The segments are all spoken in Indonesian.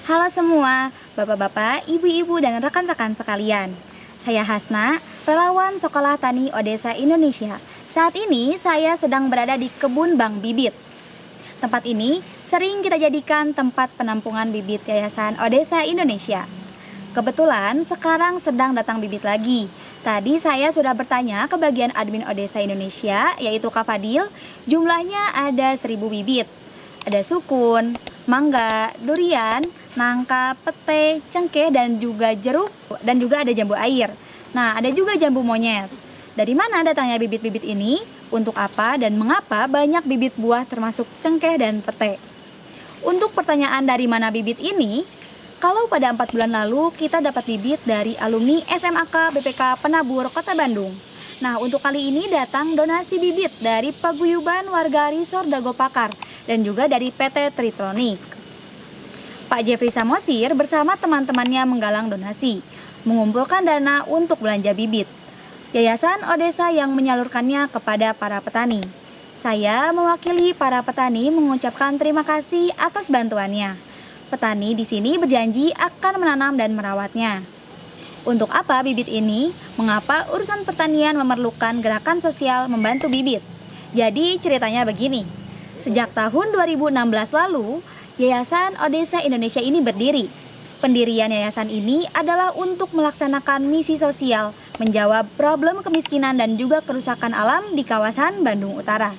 Halo semua, bapak-bapak, ibu-ibu, dan rekan-rekan sekalian. Saya Hasna, relawan Sekolah Tani Odesa Indonesia. Saat ini saya sedang berada di Kebun Bank Bibit. Tempat ini sering kita jadikan tempat penampungan bibit Yayasan Odesa Indonesia. Kebetulan sekarang sedang datang bibit lagi. Tadi saya sudah bertanya ke bagian admin Odesa Indonesia, yaitu Kak Fadil, jumlahnya ada 1000 bibit. Ada sukun, mangga, durian, nangka, pete, cengkeh, dan juga jeruk, dan juga ada jambu air. Nah, ada juga jambu monyet. Dari mana datangnya bibit-bibit ini? Untuk apa dan mengapa banyak bibit buah termasuk cengkeh dan pete? Untuk pertanyaan dari mana bibit ini, kalau pada 4 bulan lalu kita dapat bibit dari alumni SMAK BPK Penabur Kota Bandung. Nah, untuk kali ini datang donasi bibit dari paguyuban warga Risor Dago Pakar dan juga dari PT Tritronik. Pak Jeffrey Samosir bersama teman-temannya menggalang donasi, mengumpulkan dana untuk belanja bibit. Yayasan Odesa yang menyalurkannya kepada para petani. Saya mewakili para petani mengucapkan terima kasih atas bantuannya. Petani di sini berjanji akan menanam dan merawatnya. Untuk apa bibit ini? Mengapa urusan pertanian memerlukan gerakan sosial membantu bibit? Jadi ceritanya begini. Sejak tahun 2016 lalu, Yayasan Odesa Indonesia ini berdiri. Pendirian yayasan ini adalah untuk melaksanakan misi sosial, menjawab problem kemiskinan dan juga kerusakan alam di kawasan Bandung Utara.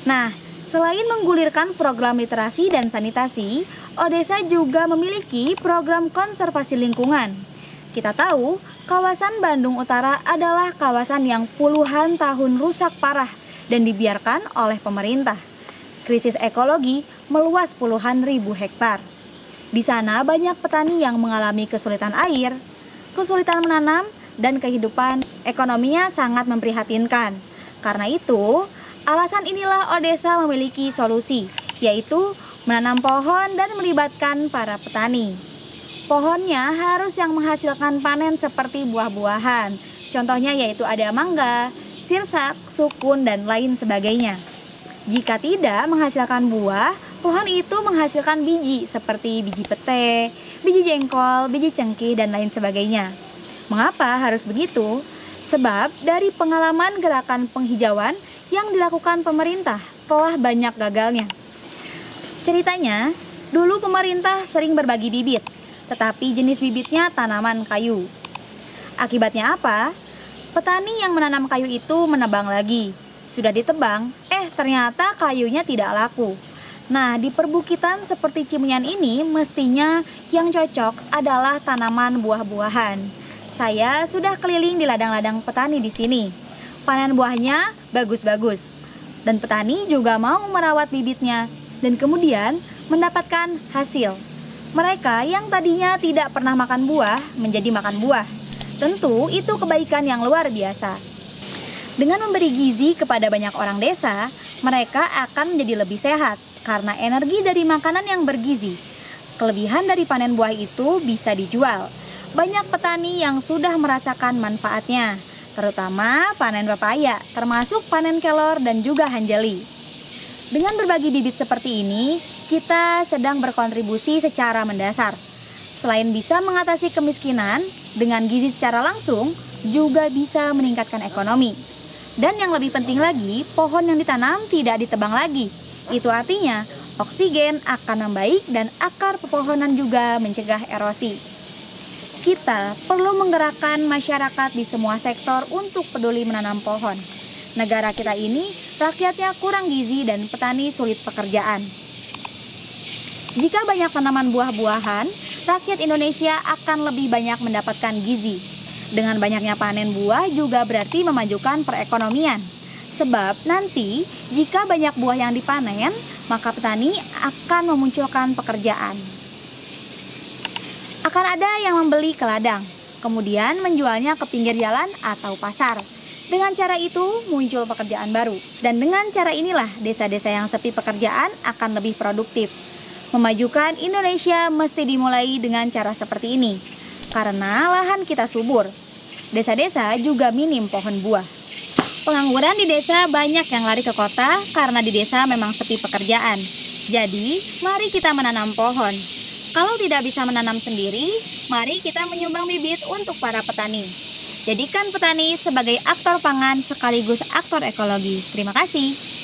Nah, selain menggulirkan program literasi dan sanitasi, Odesa juga memiliki program konservasi lingkungan. Kita tahu, kawasan Bandung Utara adalah kawasan yang puluhan tahun rusak parah dan dibiarkan oleh pemerintah. Krisis ekologi meluas puluhan ribu hektar. Di sana banyak petani yang mengalami kesulitan air, kesulitan menanam, dan kehidupan ekonominya sangat memprihatinkan. Karena itu, alasan inilah Odesa memiliki solusi, yaitu menanam pohon dan melibatkan para petani. Pohonnya harus yang menghasilkan panen seperti buah-buahan. Contohnya yaitu ada mangga, sirsak, sukun, dan lain sebagainya. Jika tidak menghasilkan buah, pohon itu menghasilkan biji seperti biji pete, biji jengkol, biji cengkeh, dan lain sebagainya. Mengapa harus begitu? Sebab dari pengalaman gerakan penghijauan yang dilakukan pemerintah telah banyak gagalnya. Ceritanya, dulu pemerintah sering berbagi bibit, tetapi jenis bibitnya tanaman kayu. Akibatnya apa? Petani yang menanam kayu itu menebang lagi. Sudah ditebang, ternyata kayunya tidak laku. Nah, di perbukitan seperti Cimenyan ini mestinya yang cocok adalah tanaman buah-buahan. Saya sudah keliling di ladang-ladang petani di sini. Panen buahnya bagus-bagus. Dan petani juga mau merawat bibitnya dan kemudian mendapatkan hasil. Mereka yang tadinya tidak pernah makan buah menjadi makan buah. Tentu itu kebaikan yang luar biasa. Dengan memberi gizi kepada banyak orang desa, mereka akan menjadi lebih sehat karena energi dari makanan yang bergizi. Kelebihan dari panen buah itu bisa dijual. Banyak petani yang sudah merasakan manfaatnya, terutama panen pepaya, termasuk panen kelor dan juga hanjeli. Dengan berbagi bibit seperti ini, kita sedang berkontribusi secara mendasar. Selain bisa mengatasi kemiskinan, dengan gizi secara langsung juga bisa meningkatkan ekonomi. Dan yang lebih penting lagi, pohon yang ditanam tidak ditebang lagi. Itu artinya oksigen akan membaik dan akar pepohonan juga mencegah erosi. Kita perlu menggerakkan masyarakat di semua sektor untuk peduli menanam pohon. Negara kita ini rakyatnya kurang gizi dan petani sulit pekerjaan. Jika banyak tanaman buah-buahan, rakyat Indonesia akan lebih banyak mendapatkan gizi. Dengan banyaknya panen buah juga berarti memajukan perekonomian. Sebab nanti jika banyak buah yang dipanen, maka petani akan memunculkan pekerjaan. Akan ada yang membeli ke ladang, kemudian menjualnya ke pinggir jalan atau pasar. Dengan cara itu muncul pekerjaan baru. Dan dengan cara inilah desa-desa yang sepi pekerjaan akan lebih produktif. Memajukan Indonesia mesti dimulai dengan cara seperti ini. Karena lahan kita subur. Desa-desa juga minim pohon buah. Pengangguran di desa banyak yang lari ke kota karena di desa memang sepi pekerjaan. Jadi, mari kita menanam pohon. Kalau tidak bisa menanam sendiri, mari kita menyumbang bibit untuk para petani. Jadikan petani sebagai aktor pangan sekaligus aktor ekologi. Terima kasih.